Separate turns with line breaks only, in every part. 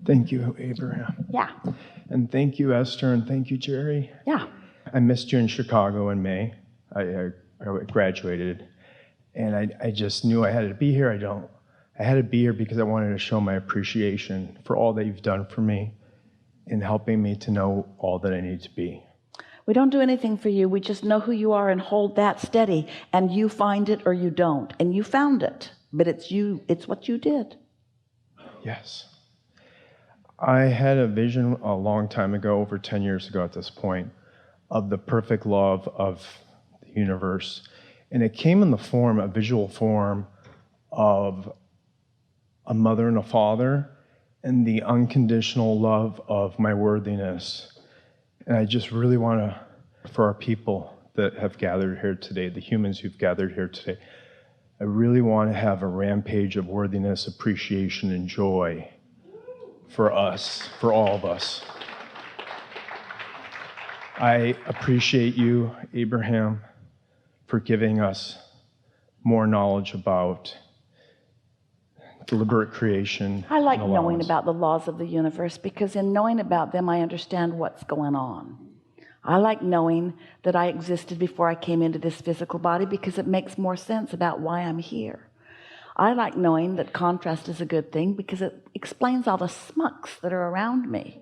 Thank you, Abraham.
Yeah.
And thank you, Esther, and thank you, Jerry.
Yeah.
I missed you in Chicago in May. I graduated, and I just knew I had to be here. I had to be here because I wanted to show my appreciation for all that you've done for me in helping me to know all that I need to be.
We don't do anything for you. We just know who you are and hold that steady, and you find it or you don't. And you found it, but it's you. It's what you did.
Yes. I had a vision a long time ago, over 10 years ago at this point, of the perfect love of the universe. And it came in the form, a visual form of a mother and a father and the unconditional love of my worthiness. And I just really want to, for our people that have gathered here today, the humans who've gathered here today, I really want to have a rampage of worthiness, appreciation, and joy for us, for all of us. I appreciate you, Abraham, for giving us more knowledge about deliberate creation.
I like knowing about the laws of the universe, because in knowing about them, I understand what's going on. I like knowing that I existed before I came into this physical body, because it makes more sense about why I'm here. I like knowing that contrast is a good thing, because it explains all the smucks that are around me.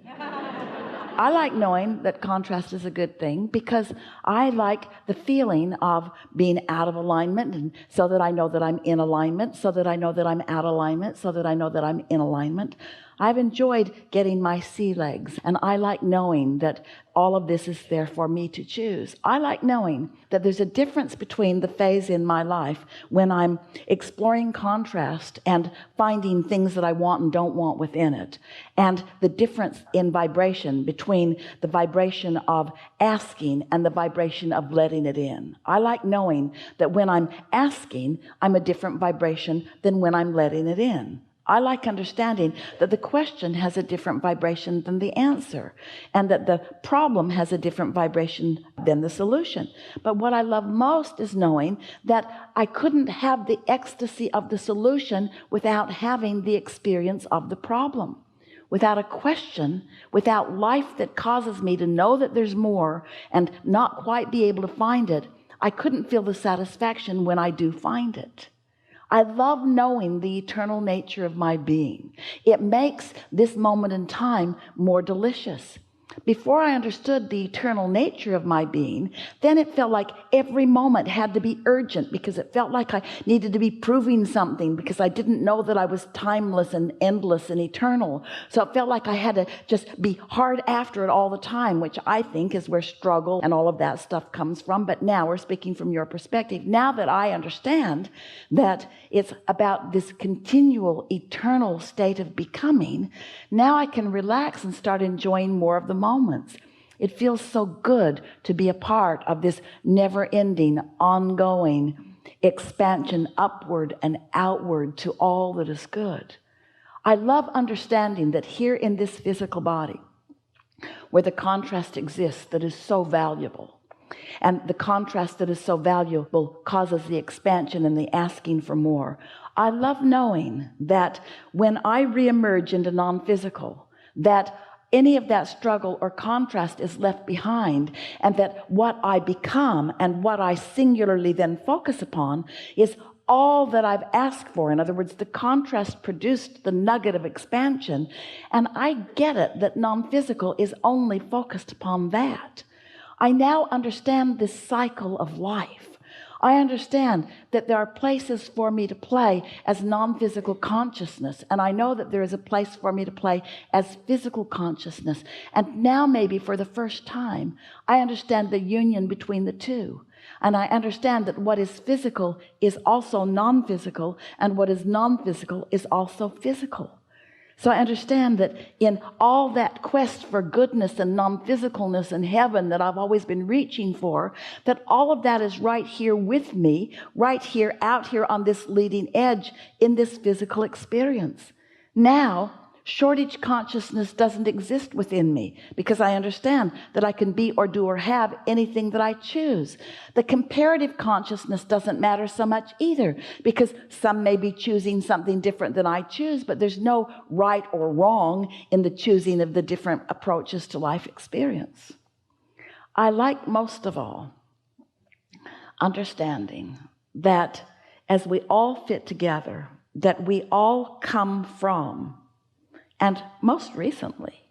I like knowing that contrast is a good thing, because I like the feeling of being out of alignment, and so that I know that I'm in alignment, so that I know that I'm out of alignment, so that I know that I'm in alignment. I've enjoyed getting my sea legs, and I like knowing that all of this is there for me to choose. I like knowing that there's a difference between the phase in my life when I'm exploring contrast and finding things that I want and don't want within it, and the difference in vibration between the vibration of asking and the vibration of letting it in. I like knowing that when I'm asking, I'm a different vibration than when I'm letting it in. I like understanding that the question has a different vibration than the answer, and that the problem has a different vibration than the solution. But what I love most is knowing that I couldn't have the ecstasy of the solution without having the experience of the problem. Without a question, without life that causes me to know that there's more and not quite be able to find it, I couldn't feel the satisfaction when I do find it. I love knowing the eternal nature of my being. It makes this moment in time more delicious. Before I understood the eternal nature of my being, then it felt like every moment had to be urgent, because it felt like I needed to be proving something, because I didn't know that I was timeless and endless and eternal. So it felt like I had to just be hard after it all the time, which I think is where struggle and all of that stuff comes from. But now we're speaking from your perspective. Now that I understand that it's about this continual eternal state of becoming, now I can relax and start enjoying more of the moments. It feels so good to be a part of this never-ending, ongoing expansion upward and outward to all that is good. I love understanding that here in this physical body, where the contrast exists that is so valuable, and the contrast that is so valuable causes the expansion and the asking for more. I love knowing that when I reemerge into non-physical, that any of that struggle or contrast is left behind, and that what I become and what I singularly then focus upon is all that I've asked for. In other words, the contrast produced the nugget of expansion, and I get it that non-physical is only focused upon that. I now understand this cycle of life. I understand that there are places for me to play as non-physical consciousness, and I know that there is a place for me to play as physical consciousness. And now maybe for the first time, I understand the union between the two. And I understand that what is physical is also non-physical, and what is non-physical is also physical. So I understand that in all that quest for goodness and non-physicalness in heaven that I've always been reaching for, that all of that is right here with me, right here, out here on this leading edge in this physical experience. Now, Shortage consciousness doesn't exist within me because I understand that I can be or do or have anything that I choose. The comparative consciousness doesn't matter so much either, because some may be choosing something different than I choose, but there's no right or wrong in the choosing of the different approaches to life experience. I like most of all understanding that as we all fit together, that we all come from, and most recently,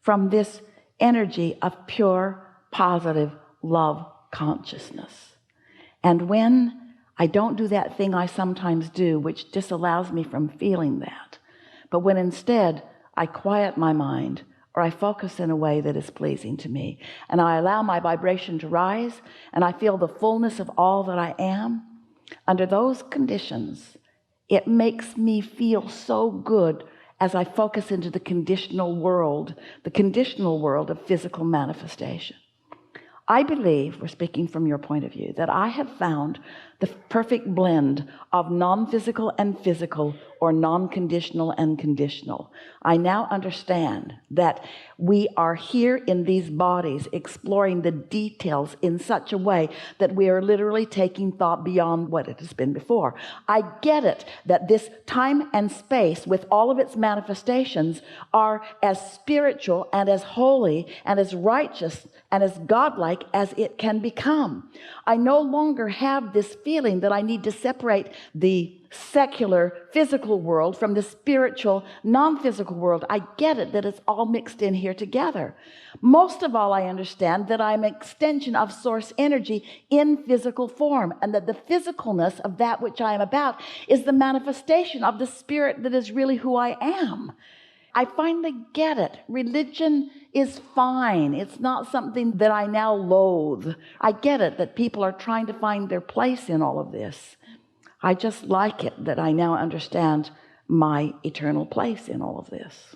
from this energy of pure, positive love consciousness. And when I don't do that thing I sometimes do, which disallows me from feeling that, but when instead I quiet my mind, or I focus in a way that is pleasing to me, and I allow my vibration to rise, and I feel the fullness of all that I am, under those conditions, it makes me feel so good as I focus into the conditional world of physical manifestation. I believe, we're speaking from your point of view, that I have found the perfect blend of non-physical and physical, or non-conditional and conditional. I now understand that we are here in these bodies exploring the details in such a way that we are literally taking thought beyond what it has been before. I get it that this time and space with all of its manifestations are as spiritual and as holy and as righteous and as godlike as it can become. I no longer have this feeling that I need to separate the secular physical world from the spiritual non-physical world. I get it that it's all mixed in here together. Most of all, I understand that I'm an extension of source energy in physical form, and that the physicalness of that which I am about is the manifestation of the spirit that is really who I am. I finally get it. Religion is fine. It's not something that I now loathe. I get it that people are trying to find their place in all of this. I just like it that I now understand my eternal place in all of this.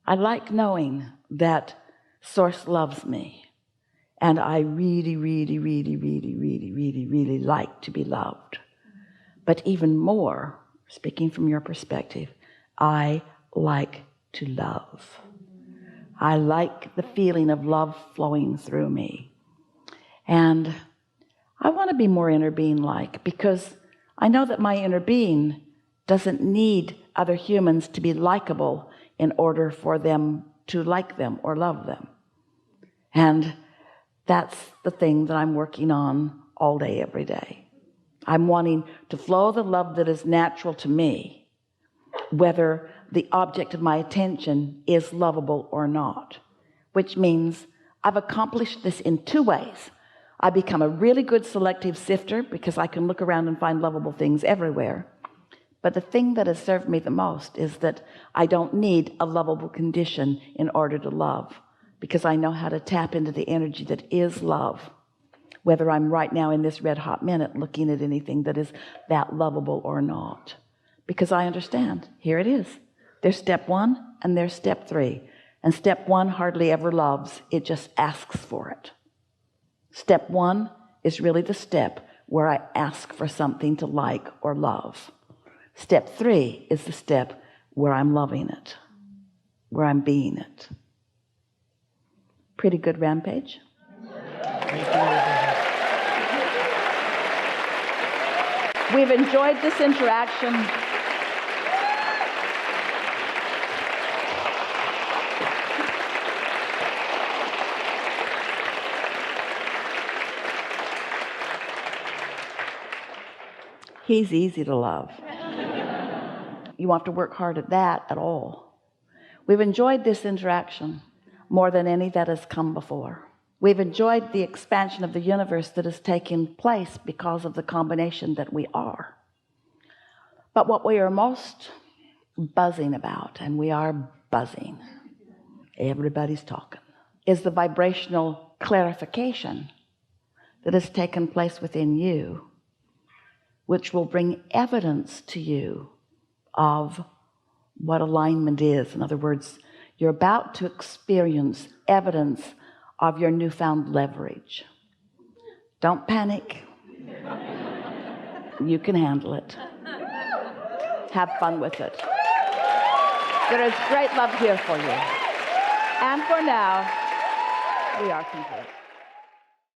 I like knowing that Source loves me, and I really, really, really, really, really, really, really like to be loved. But even more, speaking from your perspective, I like to love. I like the feeling of love flowing through me. And I want to be more inner being like, because I know that my inner being doesn't need other humans to be likable in order for them to like them or love them. And that's the thing that I'm working on all day, every day. I'm wanting to flow the love that is natural to me, whether the object of my attention is lovable or not, which means I've accomplished this in two ways. I become a really good selective sifter because I can look around and find lovable things everywhere. But the thing that has served me the most is that I don't need a lovable condition in order to love, because I know how to tap into the energy that is love, whether I'm right now in this red hot minute looking at anything that is that lovable or not, because I understand, here it is. There's step one and there's step three. And step one hardly ever loves, it just asks for it. Step one is really the step where I ask for something to like or love. Step three is the step where I'm loving it, where I'm being it. Pretty good, Rampage? We've enjoyed this interaction. He's easy to love. You won't have to work hard at that at all. We've enjoyed this interaction more than any that has come before. We've enjoyed the expansion of the universe that has taken place because of the combination that we are. But what we are most buzzing about, and we are buzzing, everybody's talking, is the vibrational clarification that has taken place within you, which will bring evidence to you of what alignment is. In other words, you're about to experience evidence of your newfound leverage. Don't panic. You can handle it. Have fun with it. There is great love here for you. And for now, we are complete.